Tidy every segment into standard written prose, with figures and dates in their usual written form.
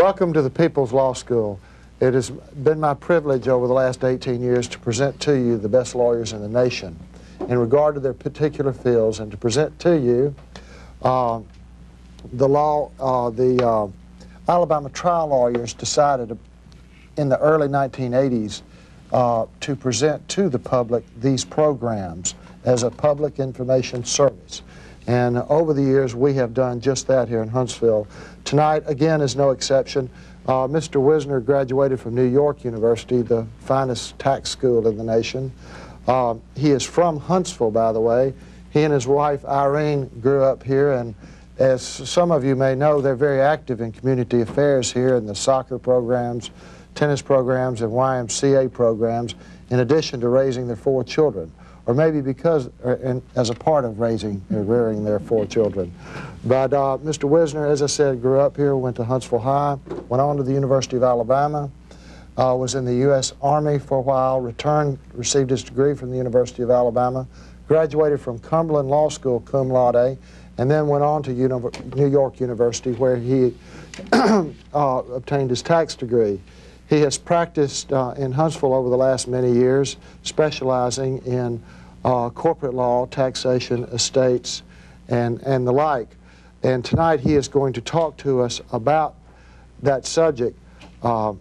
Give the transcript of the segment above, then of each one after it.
Welcome to the People's Law School. It has been my privilege over the last 18 years to present to you the best lawyers in the nation in regard to their particular fields, and to present to you the Alabama trial lawyers decided in the early 1980s to present to the public these programs as a public information service. And over the years, we have done just that here in Huntsville. Tonight, again, is no exception. Mr. Wisner graduated from New York University, the finest tax school in the nation. He is from Huntsville, by the way. He and his wife, Irene, grew up here, and as some of you may know, they're very active in community affairs here in the soccer programs, tennis programs, and YMCA programs, in addition to raising their 4 children. Or maybe because, as a part of raising or rearing their 4 children. But Mr. Wisner, as I said, grew up here, went to Huntsville High, went on to the University of Alabama, was in the U.S. Army for a while, returned, received his degree from the University of Alabama, graduated from Cumberland Law School cum laude, and then went on to New York University, where he obtained his tax degree. He has practiced in Huntsville over the last many years, specializing in corporate law, taxation, estates, and the like. And tonight he is going to talk to us about that subject. I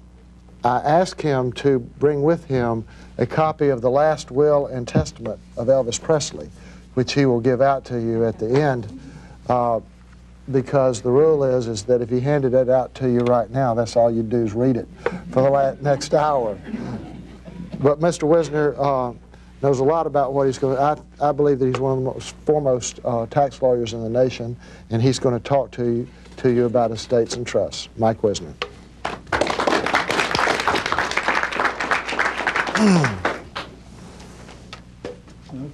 asked him to bring with him a copy of the last will and testament of Elvis Presley, which he will give out to you at the end, because the rule is that if he handed it out to you right now, that's all you do is read it for the next hour. But Mr. Wisner knows a lot about what he's going to. I believe that he's one of the most foremost tax lawyers in the nation, and he's going to talk to you about estates and trusts. Mike Wisner.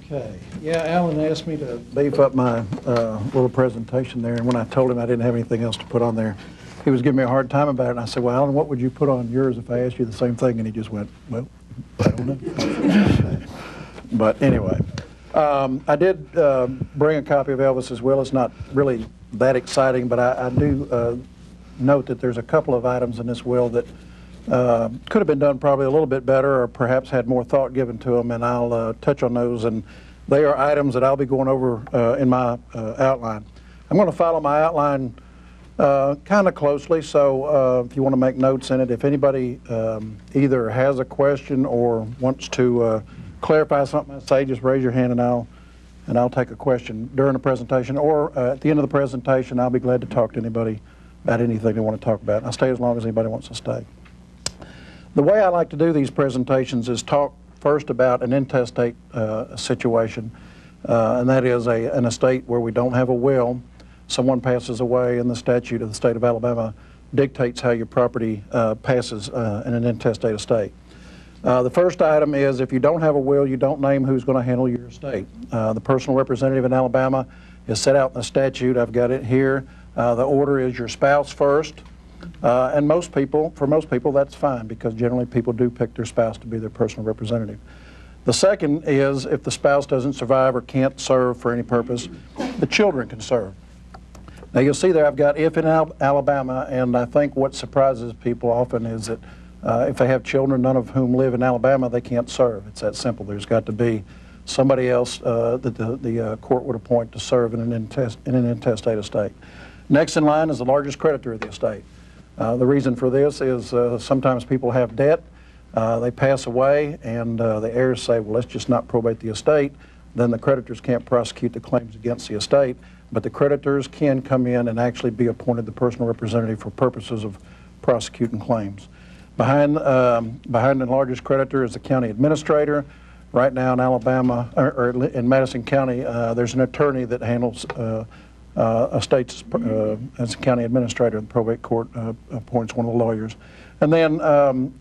Okay. Yeah, Alan asked me to beef up my little presentation there, and when I told him I didn't have anything else to put on there, he was giving me a hard time about it, and I said, well, Alan, what would you put on yours if I asked you the same thing? And he just went, well, I don't know. But anyway, I did bring a copy of Elvis's will. It's not really that exciting, but I do note that there's a couple of items in this will that could have been done probably a little bit better, or perhaps had more thought given to them, and I'll touch on those. And they are items that I'll be going over in my outline. I'm going to follow my outline kind of closely, so if you want to make notes in it, if anybody either has a question or wants to clarify something I say, just raise your hand and I'll take a question during the presentation, or at the end of the presentation I'll be glad to talk to anybody about anything they want to talk about. I'll stay as long as anybody wants to stay. The way I like to do these presentations is talk first about an intestate situation, and that is an estate where we don't have a will. Someone passes away, and the statute of the state of Alabama dictates how your property passes in an intestate estate. The first item is, if you don't have a will, you don't name who's going to handle your estate. The personal representative in Alabama is set out in the statute. I've got it here. The order is your spouse first. And for most people, that's fine, because generally people do pick their spouse to be their personal representative. The second is, if the spouse doesn't survive or can't serve for any purpose, the children can serve. Now you'll see there I've got if in Alabama, and I think what surprises people often is that if they have children, none of whom live in Alabama, they can't serve. It's that simple. There's got to be somebody else that the court would appoint to serve in an intestate estate. Next in line is the largest creditor of the estate. The reason for this is sometimes people have debt, they pass away, and the heirs say, well, let's just not probate the estate. Then the creditors can't prosecute the claims against the estate, but the creditors can come in and actually be appointed the personal representative for purposes of prosecuting claims. Behind the largest creditor is the county administrator. Right now in Alabama, or in Madison County, there's an attorney that handles estates as a county administrator. The probate court appoints one of the lawyers. And then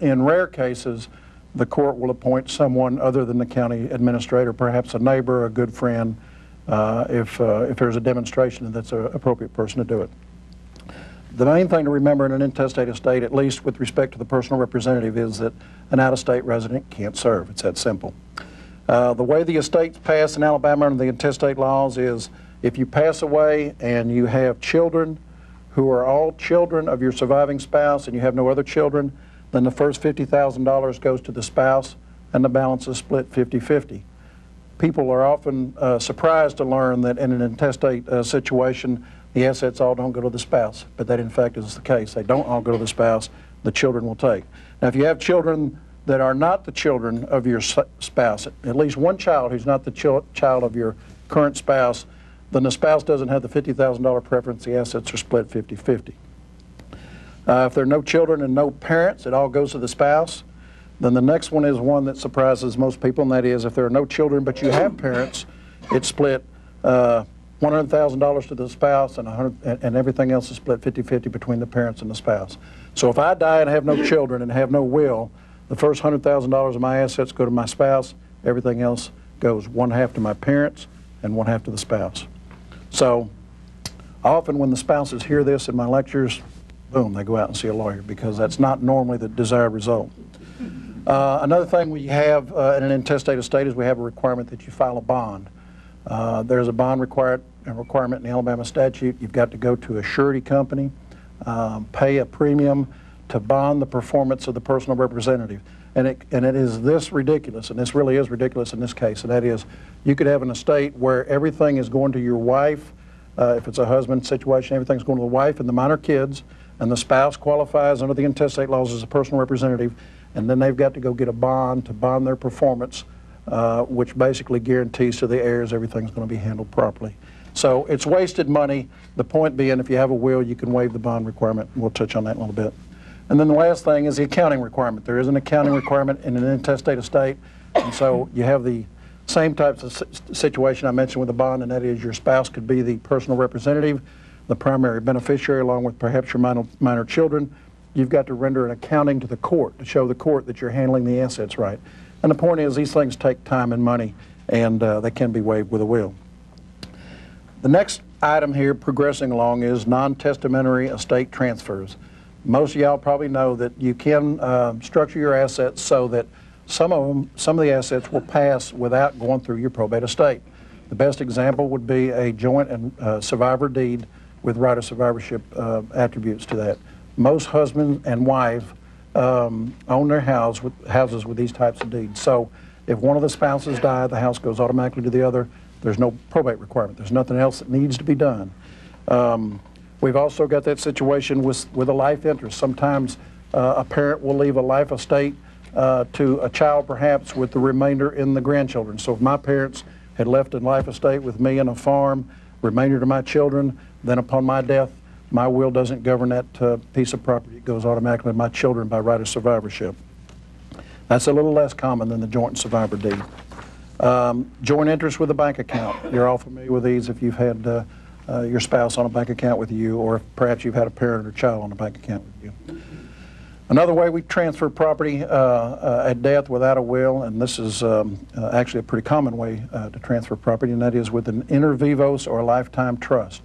in rare cases, the court will appoint someone other than the county administrator, perhaps a neighbor, a good friend, if there's a demonstration that that's an appropriate person to do it. The main thing to remember in an intestate estate, at least with respect to the personal representative, is that an out-of-state resident can't serve. It's that simple. The way the estates pass in Alabama under the intestate laws is, if you pass away and you have children who are all children of your surviving spouse and you have no other children, then the first $50,000 goes to the spouse and the balance is split 50-50. People are often surprised to learn that in an intestate situation, the assets all don't go to the spouse, but that in fact is the case. They don't all go to the spouse, the children will take. Now if you have children that are not the children of your spouse, at least one child who's not the child of your current spouse, then the spouse doesn't have the $50,000 preference, the assets are split 50-50. If there are no children and no parents, it all goes to the spouse. Then the next one is one that surprises most people, and that is if there are no children but you have parents, it's split $100,000 to the spouse and everything else is split 50-50 between the parents and the spouse. So if I die and have no children and have no will, the first $100,000 of my assets go to my spouse, everything else goes 1/2 to my parents and 1/2 to the spouse. So often when the spouses hear this in my lectures, boom, they go out and see a lawyer because that's not normally the desired result. Another thing we have in an intestate estate is we have a requirement that you file a bond. There's a bond requirement in the Alabama statute. You've got to go to a surety company, pay a premium to bond the performance of the personal representative. And it is this ridiculous, and this really is ridiculous in this case, and that is you could have an estate where everything is going to your wife, if it's a husband situation, everything's going to the wife and the minor kids, and the spouse qualifies under the intestate laws as a personal representative, and then they've got to go get a bond to bond their performance, which basically guarantees to the heirs everything's going to be handled properly. So it's wasted money. The point being, if you have a will, you can waive the bond requirement. We'll touch on that in a little bit. And then the last thing is the accounting requirement. There is an accounting requirement in an intestate estate, and so you have the same types of situation I mentioned with the bond, and that is your spouse could be the personal representative, the primary beneficiary, along with perhaps your minor children. You've got to render an accounting to the court to show the court that you're handling the assets right. And the point is these things take time and money, and they can be waived with a will. The next item here progressing along is non-testamentary estate transfers. Most of y'all probably know that you can structure your assets so that some of the assets will pass without going through your probate estate. The best example would be a joint and survivor deed with right of survivorship attributes to that. Most husband and wife own their houses with these types of deeds. So if one of the spouses die, the house goes automatically to the other. There's no probate requirement. There's nothing else that needs to be done. We've also got that situation with a life interest. Sometimes a parent will leave a life estate to a child perhaps with the remainder in the grandchildren. So if my parents had left a life estate with me and a farm, remainder to my children, then upon my death, my will doesn't govern that piece of property. It goes automatically to my children by right of survivorship. That's a little less common than the joint and survivor deed. Joint interest with a bank account. You're all familiar with these if you've had your spouse on a bank account with you, or if perhaps you've had a parent or child on a bank account with you. Another way we transfer property at death without a will, and this is actually a pretty common way to transfer property, and that is with an inter vivos or a lifetime trust.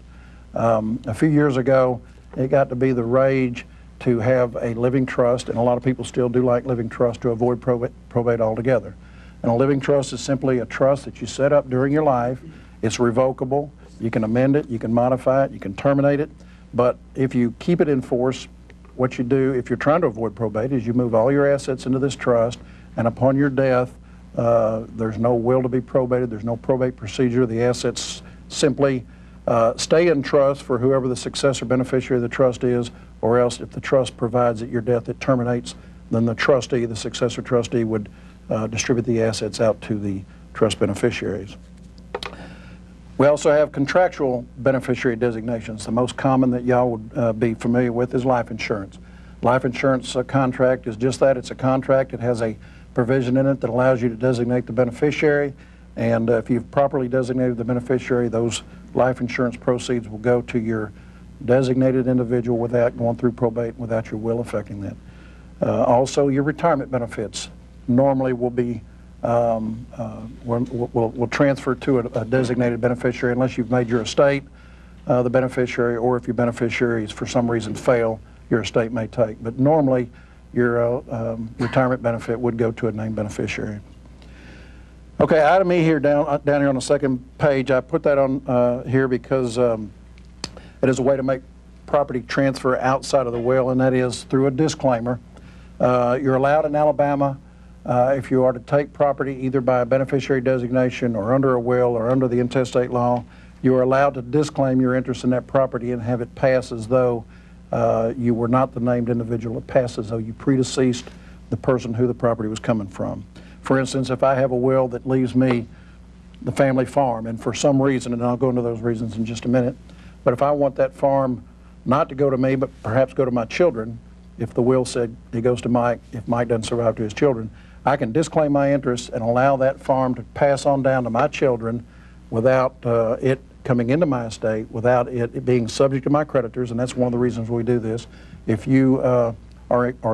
A few years ago, it got to be the rage to have a living trust, and a lot of people still do like living trust to avoid probate altogether. And a living trust is simply a trust that you set up during your life. It's revocable. You can amend it, you can modify it, you can terminate it, but if you keep it in force, what you do, if you're trying to avoid probate, is you move all your assets into this trust, and upon your death, there's no will to be probated, there's no probate procedure. The assets simply stay in trust for whoever the successor beneficiary of the trust is, or else if the trust provides at your death it terminates, then the trustee, the successor trustee, would distribute the assets out to the trust beneficiaries. We also have contractual beneficiary designations. The most common that y'all would be familiar with is life insurance. Life insurance contract is just that. It's a contract. It has a provision in it that allows you to designate the beneficiary, and if you've properly designated the beneficiary, those life insurance proceeds will go to your designated individual without going through probate, without your will affecting that. Also, your retirement benefits normally will be will transfer to a designated beneficiary unless you've made your estate the beneficiary, or if your beneficiaries for some reason fail, your estate may take. But normally your retirement benefit would go to a named beneficiary. Okay, item E here down here on the second page, I put that on here because it is a way to make property transfer outside of the will, and that is through a disclaimer. You're allowed in Alabama, if you are to take property either by a beneficiary designation or under a will or under the intestate law, you are allowed to disclaim your interest in that property and have it pass as though you were not the named individual. It passed as though you predeceased the person who the property was coming from. For instance, if I have a will that leaves me the family farm, and for some reason, and I'll go into those reasons in just a minute, but if I want that farm not to go to me, but perhaps go to my children, if the will said it goes to Mike, if Mike doesn't survive to his children, I can disclaim my interest and allow that farm to pass on down to my children without it coming into my estate, without it being subject to my creditors, and that's one of the reasons we do this. If you are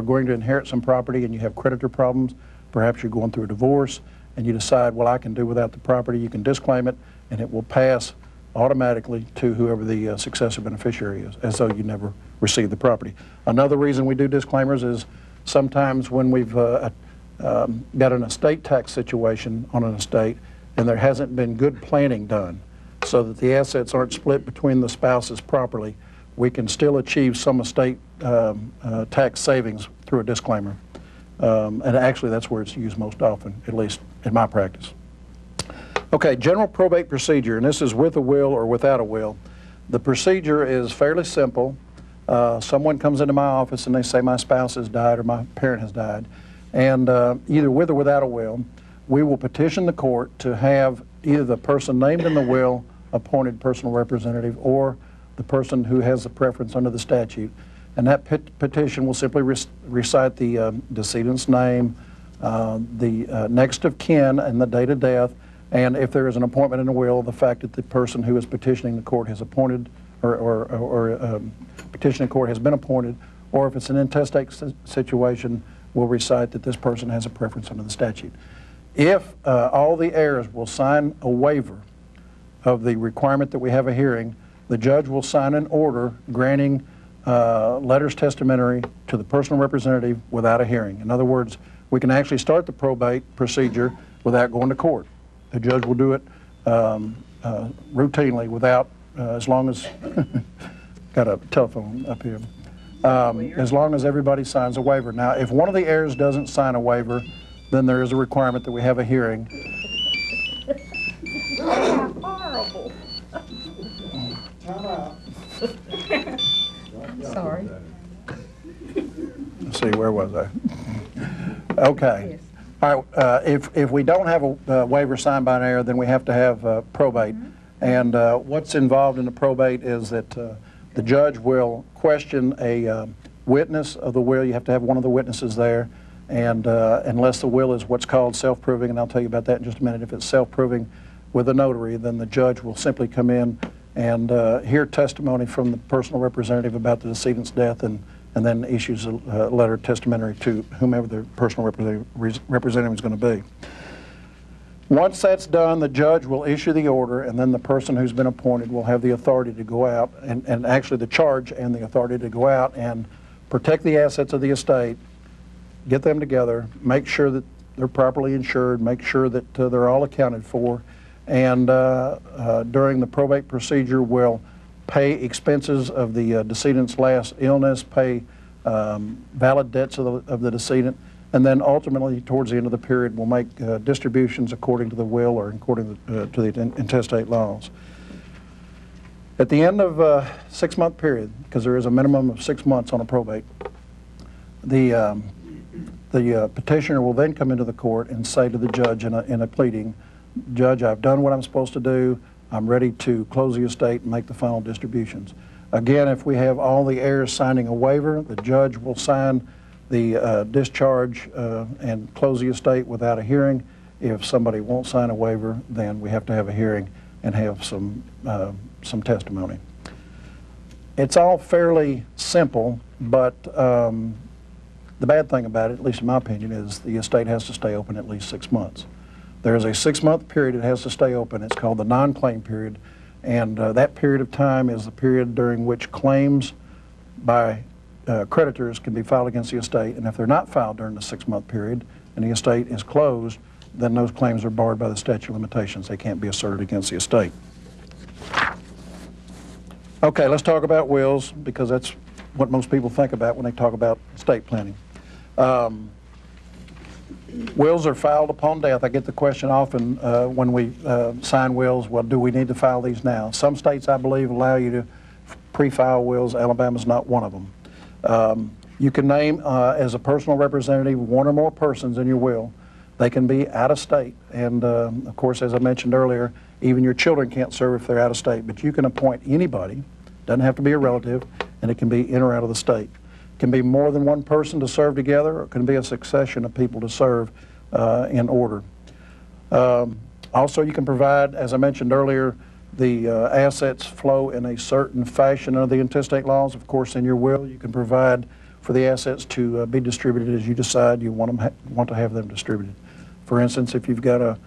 going to inherit some property and you have creditor problems, perhaps you're going through a divorce, and you decide, well, I can do without the property, you can disclaim it, and it will pass automatically to whoever the successor beneficiary is, as though you never received the property. Another reason we do disclaimers is sometimes when we've got an estate tax situation on an estate and there hasn't been good planning done so that the assets aren't split between the spouses properly, we can still achieve some estate tax savings through a disclaimer. And actually that's where it's used most often, at least in my practice. Okay, general probate procedure, and this is with a will or without a will. The procedure is fairly simple. Someone comes into my office and they say my spouse has died or my parent has died, and either with or without a will, we will petition the court to have either the person named in the will appointed personal representative or the person who has the preference under the statute. And that petition will simply recite the decedent's name, the next of kin and the date of death, and if there is an appointment in the will, the fact that the person who is petitioning the court has appointed or petitioning court has been appointed, or if it's an intestate situation, we'll recite that this person has a preference under the statute. If all the heirs will sign a waiver of the requirement that we have a hearing, the judge will sign an order granting letters testamentary to the personal representative without a hearing. In other words, we can actually start the probate procedure without going to court. The judge will do it routinely without, as long as, got a telephone up here, as long as everybody signs a waiver. Now, if one of the heirs doesn't sign a waiver, then there is a requirement that we have a hearing. Horrible. Time out. Sorry. Let's see, where was I? Okay. Yes. All right, if we don't have a waiver signed by an heir, then we have to have probate. And what's involved in the probate is that the judge will question a witness of the will. You have to have one of the witnesses there. And unless the will is what's called self-proving, and I'll tell you about that in just a minute, if it's self-proving with a notary, then the judge will simply come in and hear testimony from the personal representative about the decedent's death, and then issues a letter testamentary to whomever the personal representative is going to be. Once that's done, the judge will issue the order, and then the person who's been appointed will have the authority to go out, and actually the charge and the authority to go out and protect the assets of the estate, get them together, make sure that they're properly insured, make sure that they're all accounted for, and during the probate procedure will pay expenses of the decedent's last illness, pay valid debts of the decedent, and then ultimately towards the end of the period we'll make distributions according to the will or according to the intestate laws. At the end of a 6-month period, because there is a minimum of 6 months on a probate, the petitioner will then come into the court and say to the judge in a pleading, "Judge, I've done what I'm supposed to do. I'm ready to close the estate and make the final distributions." Again, if we have all the heirs signing a waiver, the judge will sign the discharge and close the estate without a hearing. If somebody won't sign a waiver, then we have to have a hearing and have some testimony. It's all fairly simple, but the bad thing about it, at least in my opinion, is the estate has to stay open at least 6 months. There is a 6-month period it has to stay open. It's called the non-claim period, and that period of time is the period during which claims by creditors can be filed against the estate, and if they're not filed during the 6-month period and the estate is closed, then those claims are barred by the statute of limitations. They can't be asserted against the estate. Okay, let's talk about wills, because that's what most people think about when they talk about estate planning. Wills are filed upon death. I get the question often when we sign wills, well, do we need to file these now? Some states, I believe, allow you to pre-file wills. Alabama's not one of them. You can name as a personal representative one or more persons in your will. They can be out of state, and of course, as I mentioned earlier, even your children can't serve if they're out of state, but you can appoint anybody. Doesn't have to be a relative, and it can be in or out of the state. It can be more than one person to serve together, or it can be a succession of people to serve in order. Also, you can provide, as I mentioned earlier, the assets flow in a certain fashion under the intestate laws. Of course, in your will, you can provide for the assets to be distributed as you decide you want to have them distributed. For instance, if you've got a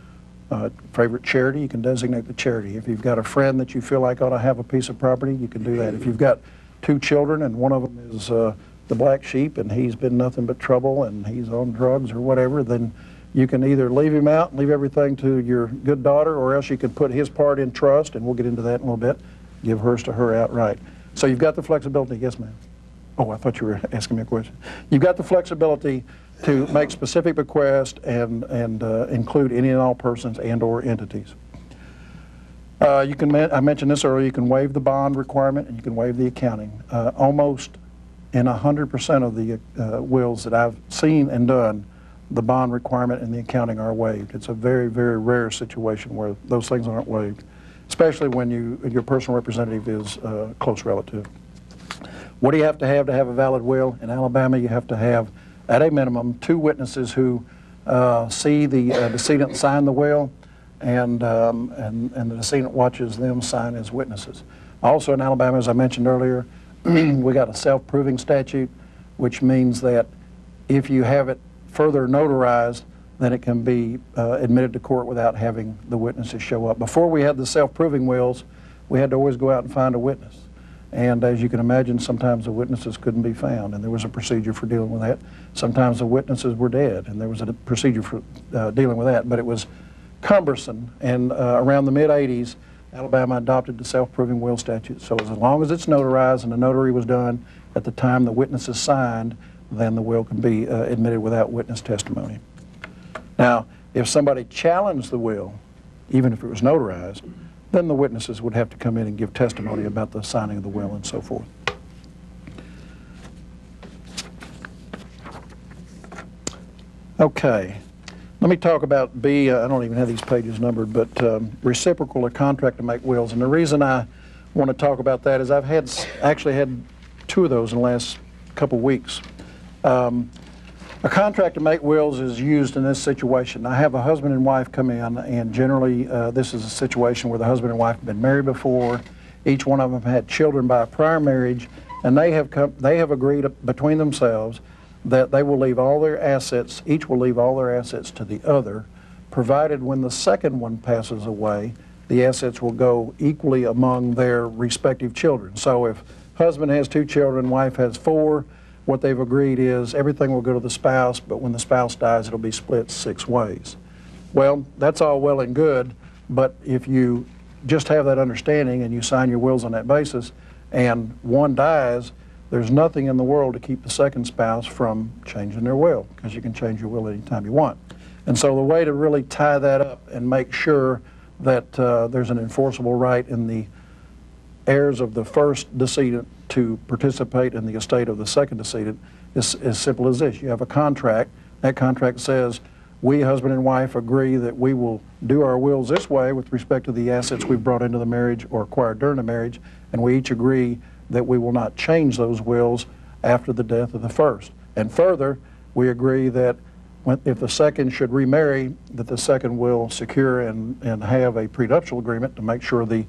favorite charity, you can designate the charity. If you've got a friend that you feel like ought to have a piece of property, you can do that. If you've got 2 children and one of them is the black sheep and he's been nothing but trouble and he's on drugs or whatever, then you can either leave him out and leave everything to your good daughter, or else you can put his part in trust, and we'll get into that in a little bit, give hers to her outright. So you've got the flexibility. Yes, ma'am. Oh, I thought you were asking me a question. You've got the flexibility to make specific bequests and include any and all persons and or entities. I mentioned this earlier, you can waive the bond requirement and you can waive the accounting. Almost in 100% of the wills that I've seen and done, the bond requirement and the accounting are waived. It's a very, very rare situation where those things aren't waived, especially when your personal representative is a close relative. What do you have to have a valid will? In Alabama, you have to have, at a minimum, 2 witnesses who see the decedent sign the will, and the decedent watches them sign as witnesses. Also in Alabama, as I mentioned earlier, we got a self-proving statute, which means that if you have it further notarized, then it can be admitted to court without having the witnesses show up. Before we had the self-proving wills, we had to always go out and find a witness. And as you can imagine, sometimes the witnesses couldn't be found, and there was a procedure for dealing with that. Sometimes the witnesses were dead, and there was a procedure for dealing with that, but it was cumbersome. And around the mid-'80s, Alabama adopted the self-proving will statute. So as long as it's notarized and the notary was done at the time the witness is signed, then the will can be admitted without witness testimony. Now, if somebody challenged the will, even if it was notarized, then the witnesses would have to come in and give testimony about the signing of the will and so forth. Okay, let me talk about B. I don't even have these pages numbered, but reciprocal or contract to make wills. And the reason I want to talk about that is I've actually had 2 of those in the last couple weeks. A contract to make wills is used in this situation. I have a husband and wife come in, and generally this is a situation where the husband and wife have been married before. Each one of them had children by a prior marriage, and they have agreed between themselves that they will leave all their assets, each will leave all their assets to the other, provided when the second one passes away, the assets will go equally among their respective children. So if husband has 2 children, wife has 4, what they've agreed is everything will go to the spouse, but when the spouse dies, it'll be split 6 ways. Well, that's all well and good, but if you just have that understanding and you sign your wills on that basis, and one dies, there's nothing in the world to keep the second spouse from changing their will, because you can change your will anytime you want. And so the way to really tie that up and make sure that there's an enforceable right in the heirs of the first decedent to participate in the estate of the second decedent is as simple as this. You have a contract. That contract says, we, husband and wife, agree that we will do our wills this way with respect to the assets we've brought into the marriage or acquired during the marriage, and we each agree that we will not change those wills after the death of the first. And further, we agree that if the second should remarry, that the second will secure and have a prenuptial agreement to make sure the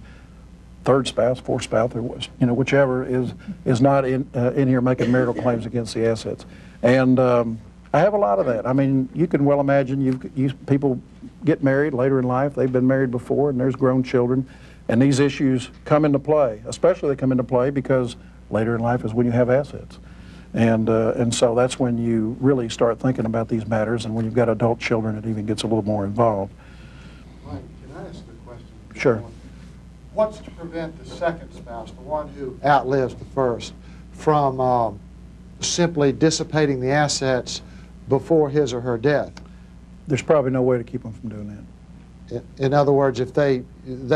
third spouse, fourth spouse, or whichever is not in here making marital claims against the assets. And I have a lot of that. I mean, you can well imagine people get married later in life. They've been married before, and there's grown children, and these issues come into play. Especially they come into play because later in life is when you have assets, and so that's when you really start thinking about these matters. And when you've got adult children, it even gets a little more involved. Mike, can I ask a question? Sure. what's to prevent the second spouse, the one who outlives the first, from simply dissipating the assets before his or her death? There's probably no way to keep them from doing that. In other words, if they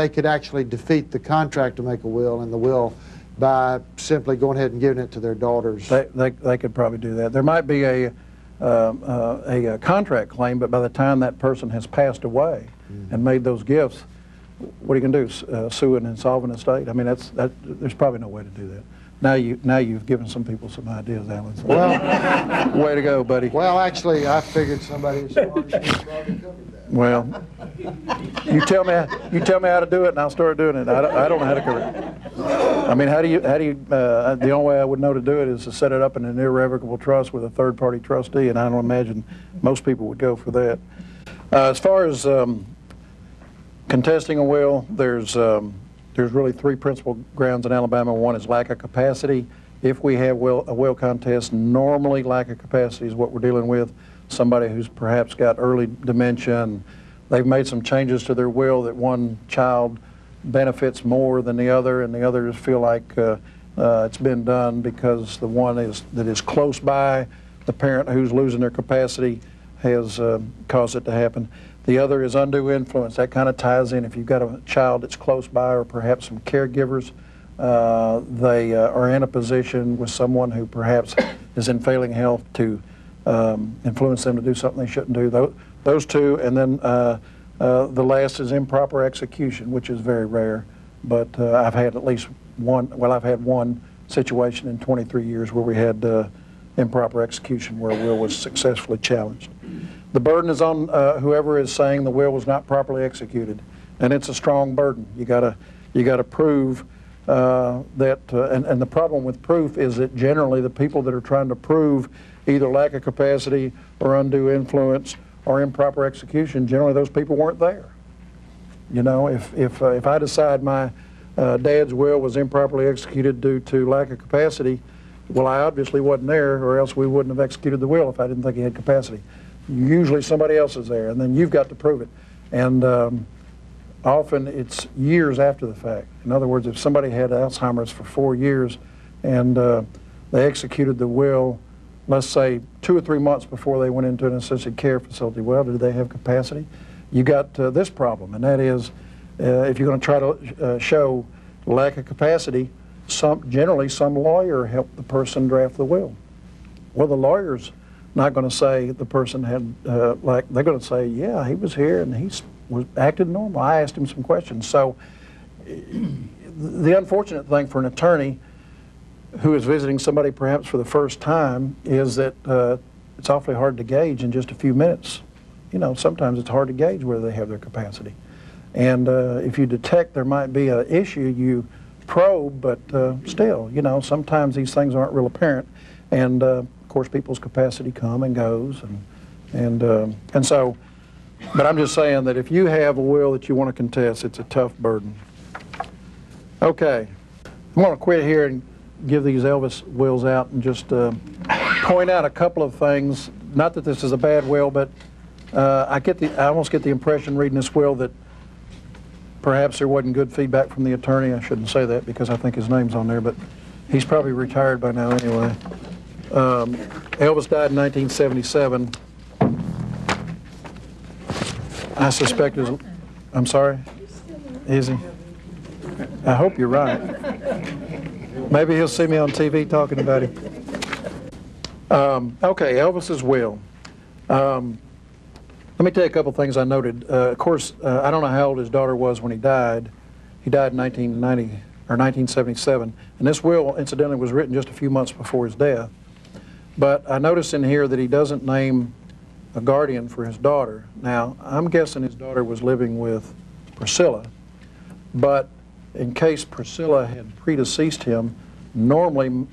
could actually defeat the contract to make a will and the will by simply going ahead and giving it to their daughters. They could probably do that. There might be a contract claim, but by the time that person has passed away and made those gifts, what are you going to do? Sue an insolvent estate? I mean, there's probably no way to do that. Now you've given some people some ideas, Alan. So well, way to go, buddy. Well, actually, I figured somebody as smart as you probably covered that. Well, you tell me how to do it, and I'll start doing it. I don't know how to cover it. I mean, how do you? The only way I would know to do it is to set it up in an irrevocable trust with a third-party trustee, and I don't imagine most people would go for that. As far as contesting a will, there's really three principal grounds in Alabama. One is lack of capacity. If we have a will contest, normally lack of capacity is what we're dealing with. Somebody who's perhaps got early dementia, and they've made some changes to their will that one child benefits more than the other, and the others feel like it's been done because the one that is close by, the parent who's losing their capacity, has caused it to happen. The other is undue influence. That kind of ties in. If you've got a child that's close by, or perhaps some caregivers, they are in a position with someone who perhaps is in failing health to influence them to do something they shouldn't do. Those two, and then the last is improper execution, which is very rare. But I've had at least one. Well, I've had one situation in 23 years where we had improper execution, where a will was successfully challenged. The burden is on whoever is saying the will was not properly executed, and it's a strong burden. You gotta prove that. And the problem with proof is that generally the people that are trying to prove either lack of capacity or undue influence or improper execution, generally those people weren't there. You know, if I decide my dad's will was improperly executed due to lack of capacity, well, I obviously wasn't there, or else we wouldn't have executed the will if I didn't think he had capacity. Usually somebody else is there, and then you've got to prove it. And often it's years after the fact. In other words, if somebody had Alzheimer's for 4 years and they executed the will, let's say 2 or 3 months before they went into an assisted care facility, well, did they have capacity? You got this problem, and that is if you're going to try to show lack of capacity, generally some lawyer helped the person draft the will. Well, the lawyer's not going to say the person had, they're going to say, yeah, he was here and he acted normal. I asked him some questions. So the unfortunate thing for an attorney who is visiting somebody perhaps for the first time is that it's awfully hard to gauge in just a few minutes. You know, sometimes it's hard to gauge whether they have their capacity. And if you detect there might be an issue, you probe, but still, you know, sometimes these things aren't real apparent. And of course, people's capacity come and goes, and so. But I'm just saying that if you have a will that you want to contest, it's a tough burden. Okay, I'm going to quit here and give these Elvis wills out and just point out a couple of things. Not that this is a bad will, but I almost get the impression reading this will that perhaps there wasn't good feedback from the attorney. I shouldn't say that because I think his name's on there, but he's probably retired by now anyway. Elvis died in 1977. I suspect his... I'm sorry? Is he? I hope you're right. Maybe he'll see me on TV talking about him. Okay, Elvis's will. Let me tell you a couple things I noted. Of course, I don't know how old his daughter was when he died. He died in 1990 or 1977, and this will, incidentally, was written just a few months before his death. But I noticed in here that he doesn't name a guardian for his daughter. Now, I'm guessing his daughter was living with Priscilla, but in case Priscilla had predeceased him, normally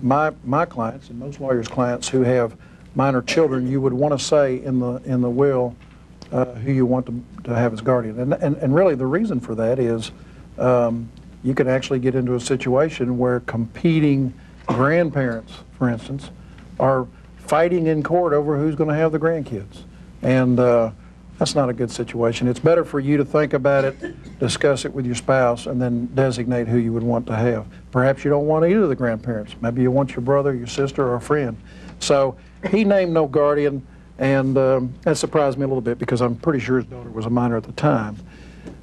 my clients, and most lawyers' clients who have minor children, you would want to say in the will who you want to have as guardian. And really the reason for that is you can actually get into a situation where competing grandparents, for instance, are fighting in court over who's going to have the grandkids. And That's not a good situation. It's better for you to think about it, discuss it with your spouse, and then designate who you would want to have. Perhaps you don't want either of the grandparents. Maybe you want your brother, your sister, or a friend. So he named no guardian, and that surprised me a little bit because I'm pretty sure his daughter was a minor at the time.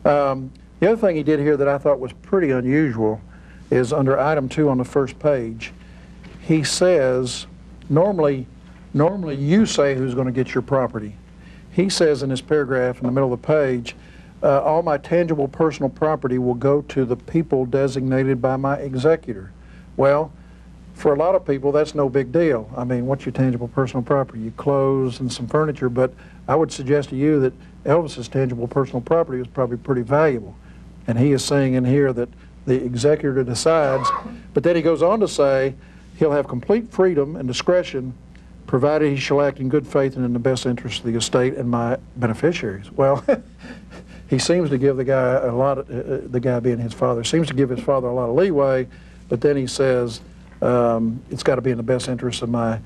The other thing he did here that I thought was pretty unusual is under item 2 on the first page, he says, normally you say who's going to get your property. He says in this paragraph in the middle of the page, all my tangible personal property will go to the people designated by my executor. Well, for a lot of people, that's no big deal. I mean, what's your tangible personal property? Your clothes and some furniture, but I would suggest to you that Elvis's tangible personal property is probably pretty valuable. And he is saying in here that the executor decides, but then he goes on to say he'll have complete freedom and discretion provided he shall act in good faith and in the best interest of the estate and my beneficiaries. Well, he seems to give the guy a lot of, the guy being his father, seems to give his father a lot of leeway, but then he says it's got to be in the best interest of my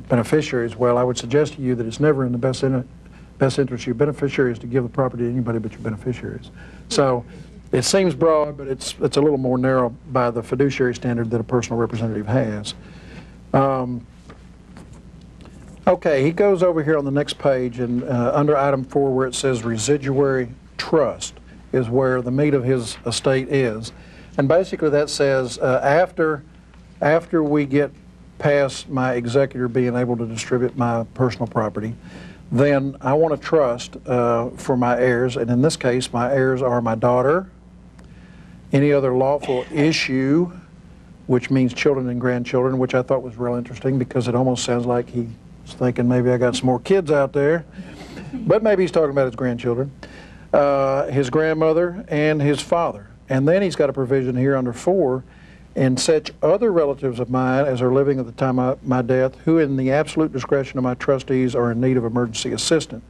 beneficiaries. Well, I would suggest to you that it's never in the best interest of your beneficiaries to give the property to anybody but your beneficiaries. So it seems broad, but it's a little more narrow by the fiduciary standard that a personal representative has. Okay, he goes over here on the next page, and under item 4 where it says residuary trust is where the meat of his estate is. And basically that says after we get past my executor being able to distribute my personal property, then I want a trust for my heirs, and in this case my heirs are my daughter, any other lawful issue, which means children and grandchildren, which I thought was real interesting because it almost sounds like he was thinking maybe I got some more kids out there, but maybe he's talking about his grandchildren, his grandmother, and his father. And then he's got a provision here under 4, and such other relatives of mine as are living at the time of my death, who in the absolute discretion of my trustees are in need of emergency assistance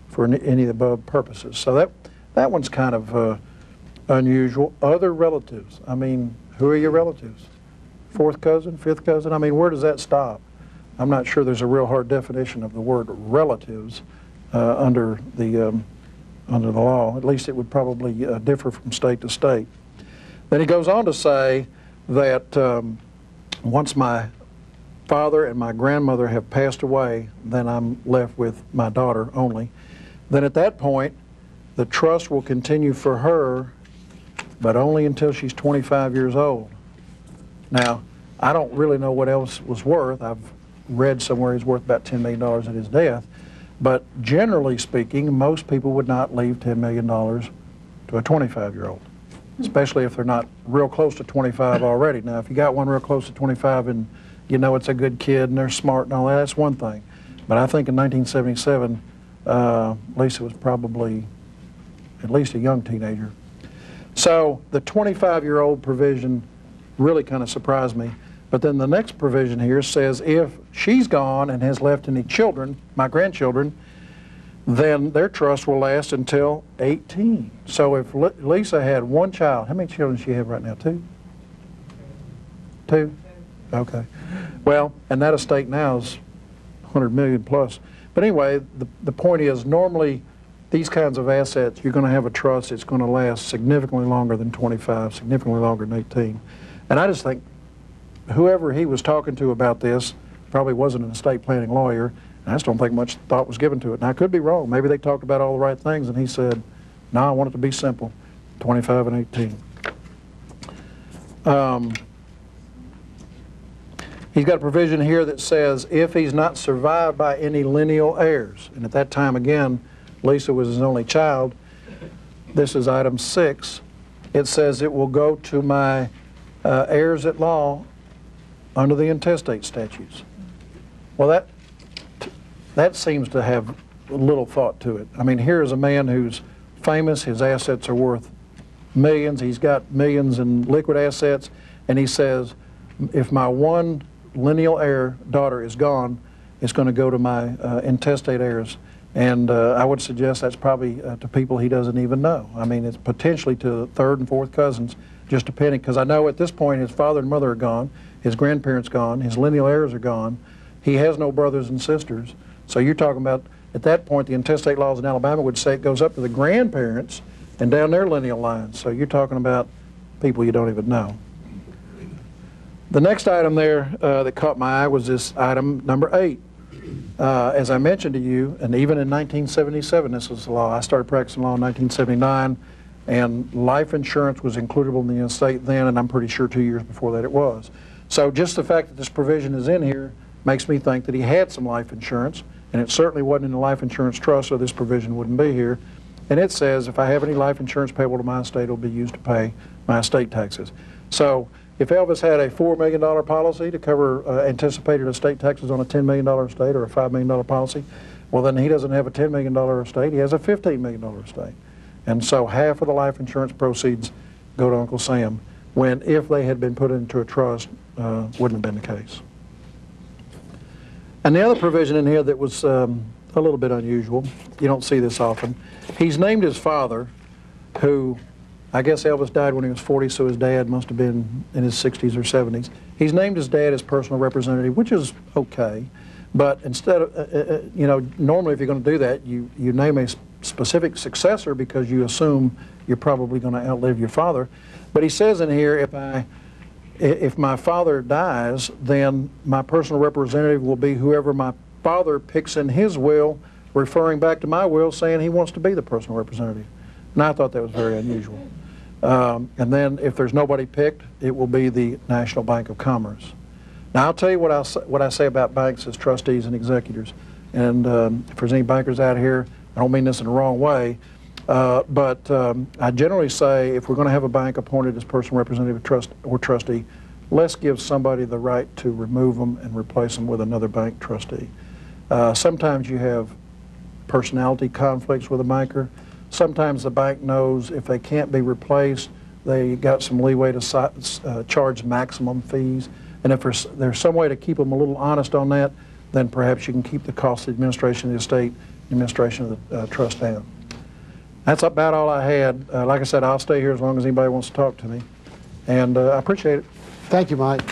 for any of the above purposes. So that one's kind of unusual. Other relatives, I mean, who are your relatives? 4th cousin, 5th cousin? I mean, where does that stop? I'm not sure there's a real hard definition of the word relatives under the law. At least it would probably differ from state to state. Then he goes on to say that once my father and my grandmother have passed away, then I'm left with my daughter only. Then at that point, the trust will continue for her, but only until she's 25 years old. Now, I don't really know what else was worth. I've read somewhere he's worth about $10 million at his death. But generally speaking, most people would not leave $10 million to a 25-year-old, especially if they're not real close to 25 already. Now, if you got one real close to 25 and you know it's a good kid and they're smart and all that, that's one thing. But I think in 1977, Lisa was probably at least a young teenager. So the 25-year-old provision really kind of surprised me. But then the next provision here says if she's gone and has left any children, my grandchildren, then their trust will last until 18. So if Lisa had one child, how many children does she have right now? 2? 2? Okay. Well, and that estate now is 100 million plus. But anyway, the point is normally these kinds of assets, you're going to have a trust that's going to last significantly longer than 25, significantly longer than 18. And I just think whoever he was talking to about this probably wasn't an estate planning lawyer, and I just don't think much thought was given to it. And I could be wrong. Maybe they talked about all the right things, and he said, no, I want it to be simple, 25 and 18. He's got a provision here that says if he's not survived by any lineal heirs, and at that time, again, Lisa was his only child, this is item 6, it says it will go to my heirs at law under the intestate statutes. Well, that seems to have little thought to it. I mean, here is a man who's famous, his assets are worth millions, he's got millions in liquid assets, and he says, if my one lineal heir daughter is gone, it's going to go to my intestate heirs. And I would suggest that's probably to people he doesn't even know. I mean, it's potentially to 3rd and 4th cousins, just depending, because I know at this point his father and mother are gone, his grandparents gone, his lineal heirs are gone, he has no brothers and sisters, So you're talking about, at that point, the intestate laws in Alabama would say it goes up to the grandparents and down their lineal lines. So you're talking about people you don't even know. The next item there that caught my eye was this item number 8. As I mentioned to you, and even in 1977, this was the law. I started practicing law in 1979, and life insurance was includable in the estate then, and I'm pretty sure 2 years before that it was. So just the fact that this provision is in here makes me think that he had some life insurance, and it certainly wasn't in the life insurance trust, so this provision wouldn't be here. And it says, if I have any life insurance payable to my estate, it will be used to pay my estate taxes. So if Elvis had a $4 million policy to cover anticipated estate taxes on a $10 million estate or a $5 million policy, well, then he doesn't have a $10 million estate, he has a $15 million estate. And so half of the life insurance proceeds go to Uncle Sam, when if they had been put into a trust, wouldn't have been the case. And the other provision in here that was a little bit unusual, you don't see this often, he's named his father, who, I guess Elvis died when he was 40, so his dad must have been in his 60s or 70s. He's named his dad as personal representative, which is okay. But instead of, you know, normally if you're going to do that, you name a specific successor because you assume you're probably going to outlive your father. But he says in here, if my father dies, then my personal representative will be whoever my father picks in his will, referring back to my will, saying he wants to be the personal representative. And I thought that was very unusual. And then if there's nobody picked, it will be the National Bank of Commerce. Now I'll tell you what I say about banks as trustees and executors. And if there's any bankers out here, I don't mean this in the wrong way, but I generally say if we're going to have a bank appointed as personal representative or trustee, let's give somebody the right to remove them and replace them with another bank trustee. Sometimes you have personality conflicts with a banker. Sometimes the bank knows if they can't be replaced, they got some leeway to charge maximum fees. And if there's some way to keep them a little honest on that, then perhaps you can keep the cost of the administration of the estate, administration of the trust down. That's about all I had. Like I said, I'll stay here as long as anybody wants to talk to me. And I appreciate it. Thank you, Mike.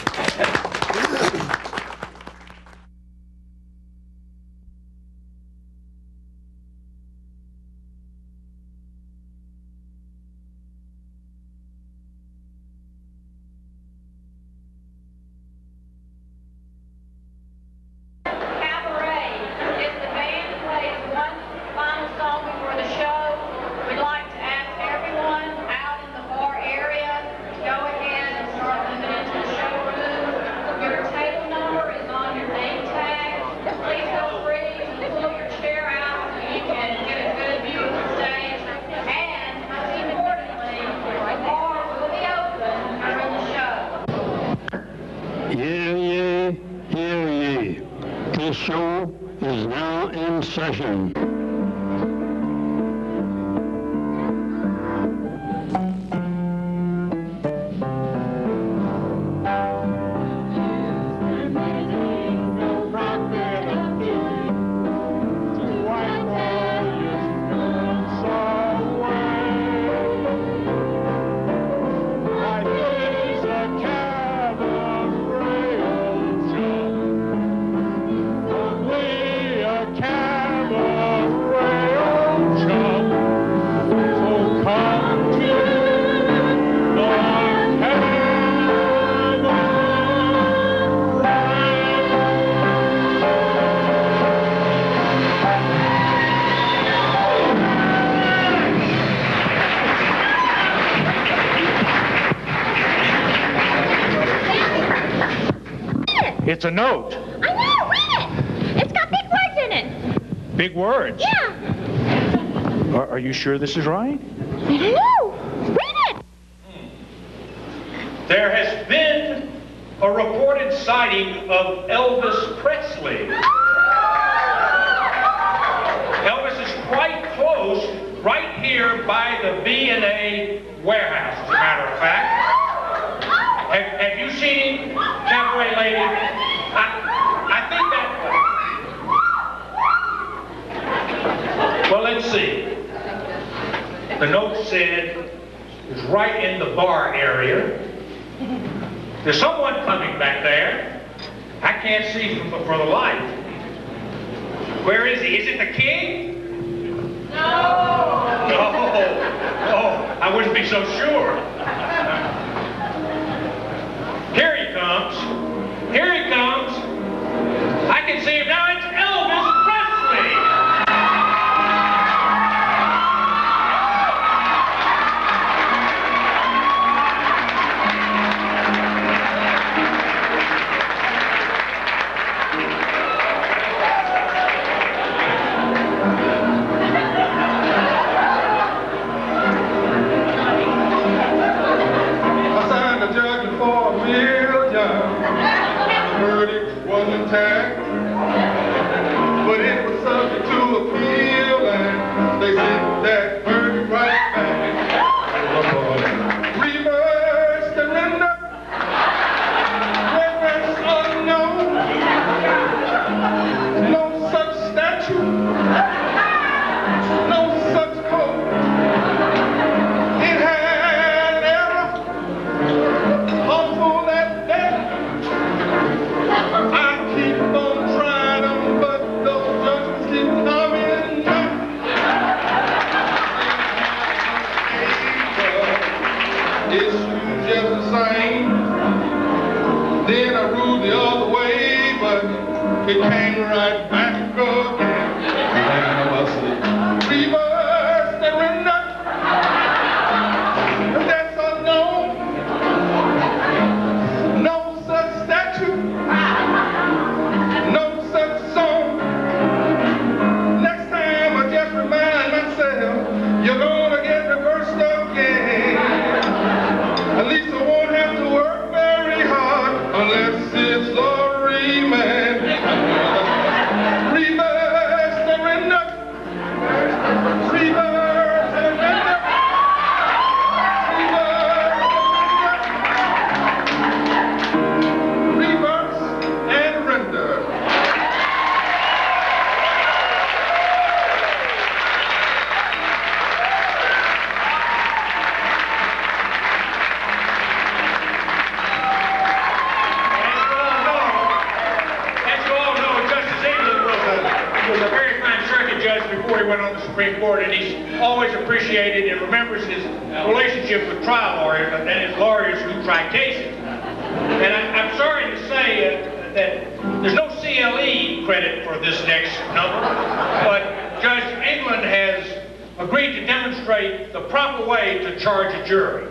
This show is now in session. It's a note. I know, read it. It's got big words in it. Big words? Yeah. Are you sure this is right? I don't know. Read it. There has been a reported sighting of Elvis Presley. Elvis is quite close, right here by the B&A warehouse, as a matter of fact. Have you seen him, Cabaret lady? I think that... Well, let's see. The note said it's right in the bar area. There's someone coming back there. I can't see for the light. Where is he? Is it the king? No. Oh, I wouldn't be so sure. Here he comes. Here he comes. I can see him now. It's Elvis Presley. I signed a judgment for $1 million. The verdict was intact, but it was subject to appeal, and they sent that verdict right back. Reverse the render, reverence unknown. No such statute, no such code. It had an error on that day. I keep on trying them, but those judgments keep coming back. Issues just the same. Then I ruled the other way, but it came right back again. And I said, reverse the render. That's unknown. No such statute. No such song. Next time I just remind myself, you're gonna get reversed again. At least I won't have to work very hard unless it's a remand. Reverse the render. Reverse the render. Reverse and render. As you all know, Justice England was a very fine circuit judge before he went on the Supreme Court, and he's always appreciated and remembers his relationship with trial lawyers and his lawyers who try cases. And I'm sorry to say that there's no CLE credit for this next number, but Judge England has agreed to demonstrate the proper way to charge a jury.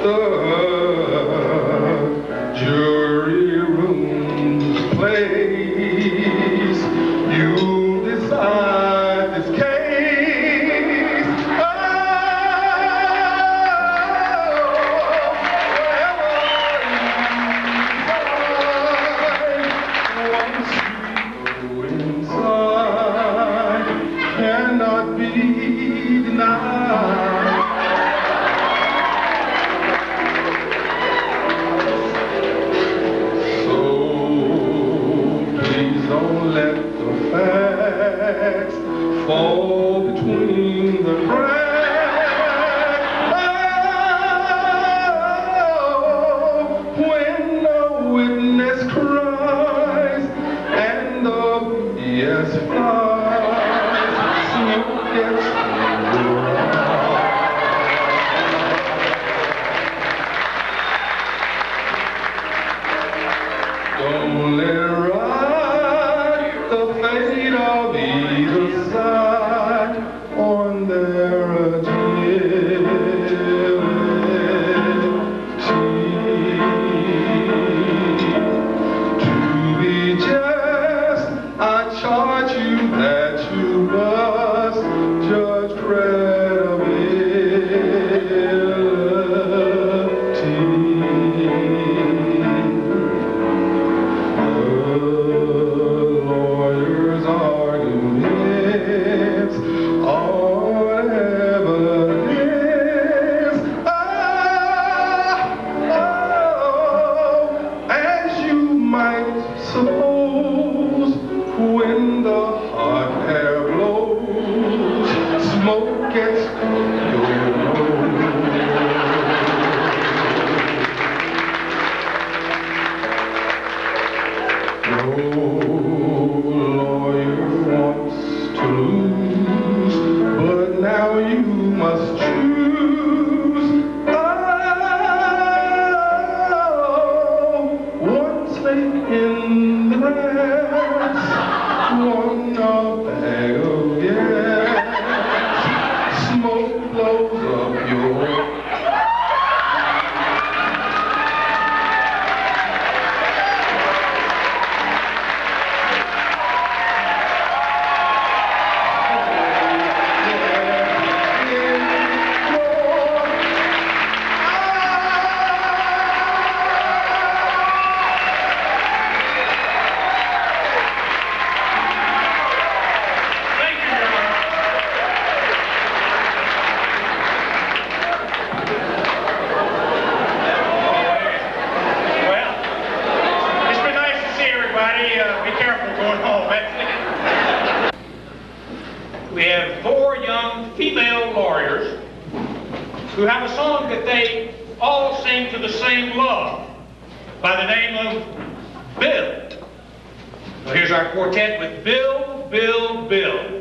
The jury room's place. You decide this case. Oh, wherever you find, once you go inside. who have a song that they all sing to the same love by the name of Bill. So here's our quartet with Bill, Bill, Bill.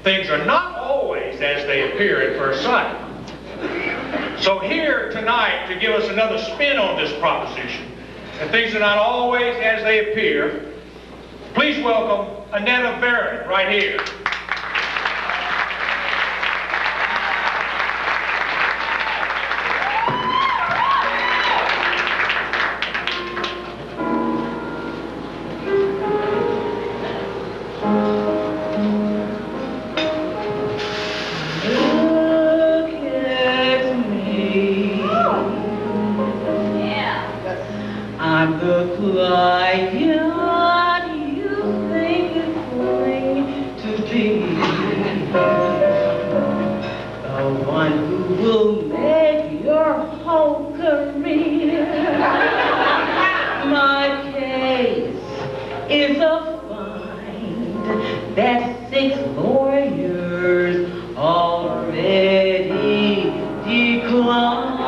Things are not always as they appear at first sight. So here tonight to give us another spin on this proposition, that things are not always as they appear, please welcome Annetta Barrett right here. I'm the client you think is going to be, the one who will make your whole career. My case is a find that 6 lawyers already declined.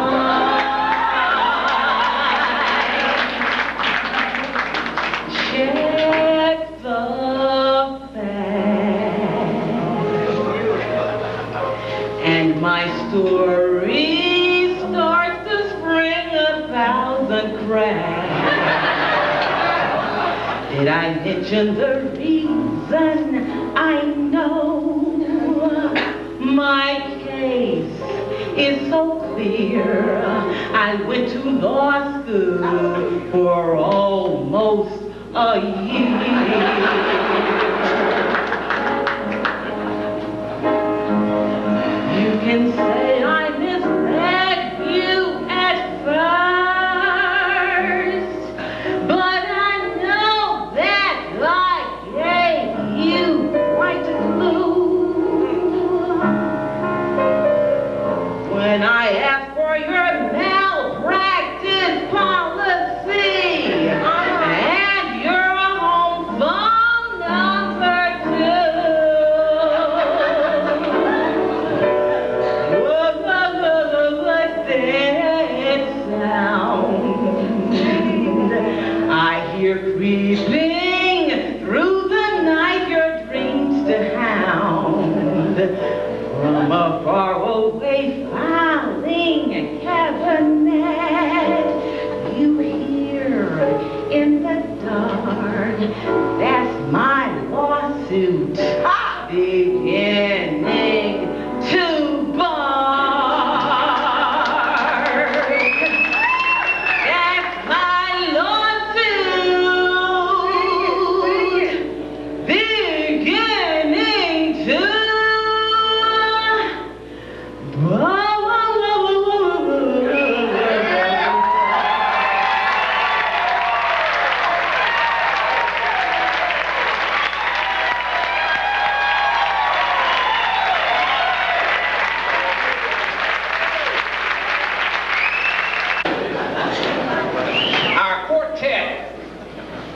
Check the facts, and my story starts to spring 1,000 cracks. Did I mention the reason? I know my case is so clear. I went to law school for almost a year. You can say I misled you at first, but I know that I gave you quite a clue when I asked for your malpractice policy. And your home phone number.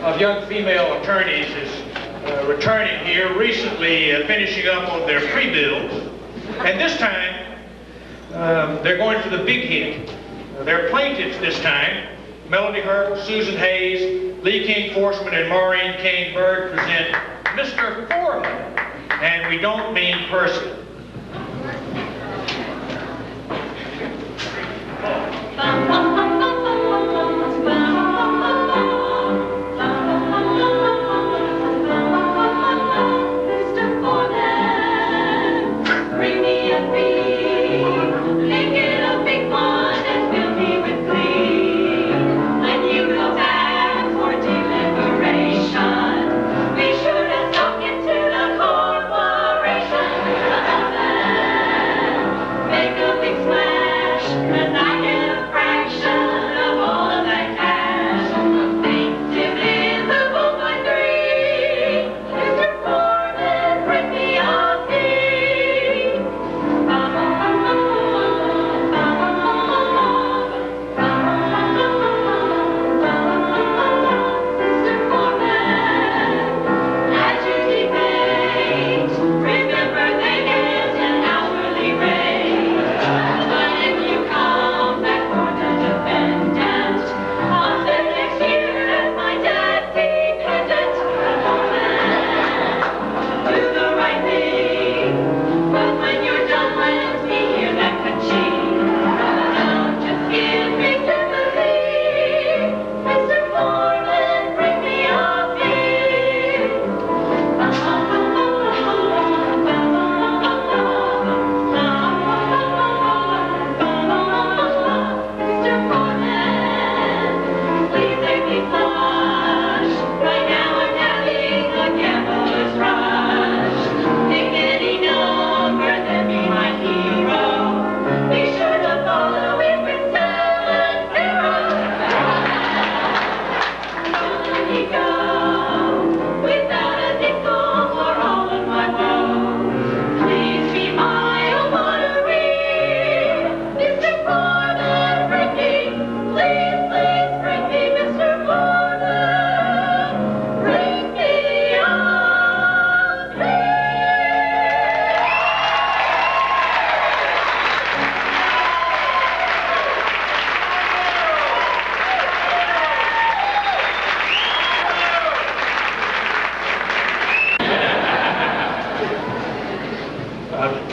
of young female attorneys is returning here, recently finishing up on their pre-bills. And this time, they're going for the big hit. They're plaintiffs this time. Melody Hurt, Susan Hayes, Lee King Forsman, and Maureen Kane Bird present Mr. Foreman. And we don't mean Percy.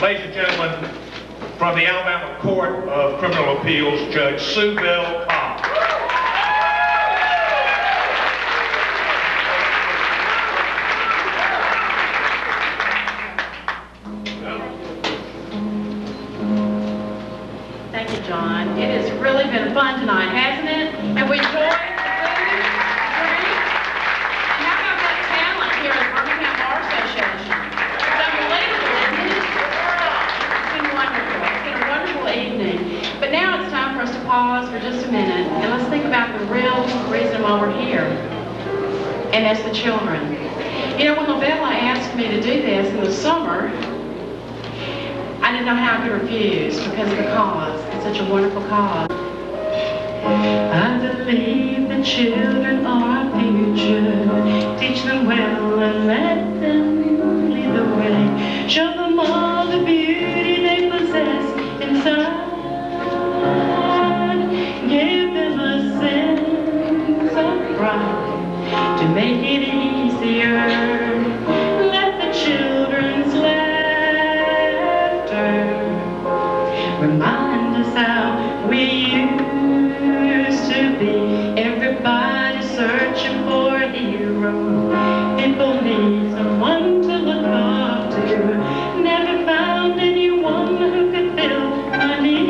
Ladies and gentlemen, from the Alabama Court of Criminal Appeals, Judge Sue Bell Cobb. Thank you, John. It has really been fun tonight, hasn't it? And we enjoyed the food, the drink. And how about that talent here at the Birmingham Bar Association? It's unbelievable, isn't it? It's been wonderful. It's been a wonderful evening. But now it's time for us to pause for just a minute and let's think about the real reason why we're here. And that's the children. You know, when Lavella asked me to do this in the summer, I didn't know how I could refuse because of the cause. It's such a wonderful cause. I believe the children are our future. Teach them well and let them lead the way. Show them all the beauty they possess inside. Give them a sense of pride to make it easier. Let the children's remind us how we used to be. Everybody searching for a hero. People need someone to look up to. Never found anyone who could fill my need.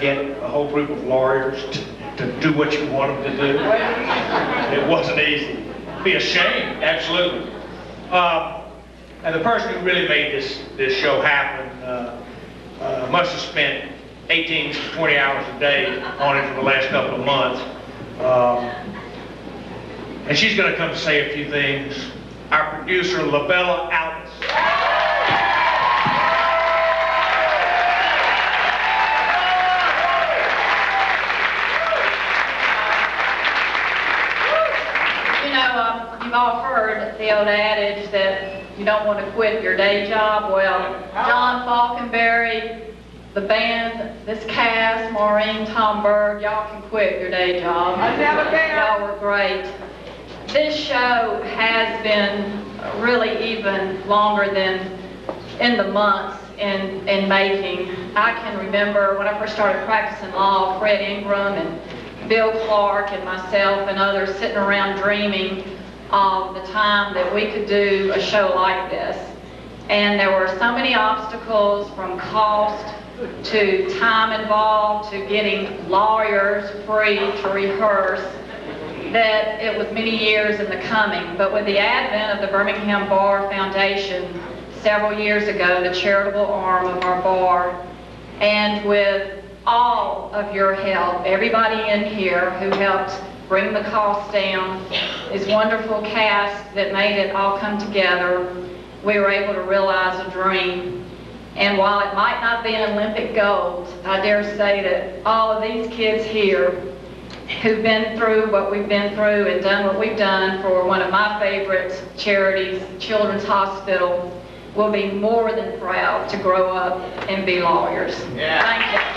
get a whole group of lawyers to do what you want them to do. It wasn't easy. It'd be a shame, absolutely. And the person who really made this show happen must have spent 18 to 20 hours a day on it for the last couple of months. And she's going to come say a few things. Our producer, LaBella Alice. You've all heard the old adage that you don't want to quit your day job. Well, John Falconberry, the band, this cast, Maureen, Tom Berg, y'all can quit your day job. Y'all were great. This show has been really even longer than in the months in making. I can remember when I first started practicing law, Fred Ingram and Bill Clark and myself and others sitting around dreaming of the time that we could do a show like this. And there were so many obstacles, from cost to time involved to getting lawyers free to rehearse, that it was many years in the coming. But with the advent of the Birmingham Bar Foundation several years ago, the charitable arm of our bar, and with all of your help, everybody in here who helped bring the cost down, this wonderful cast that made it all come together, we were able to realize a dream. And while it might not be an Olympic gold, I dare say that all of these kids here who've been through what we've been through and done what we've done for one of my favorite charities, Children's Hospital, will be more than proud to grow up and be lawyers. Yeah. Thank you.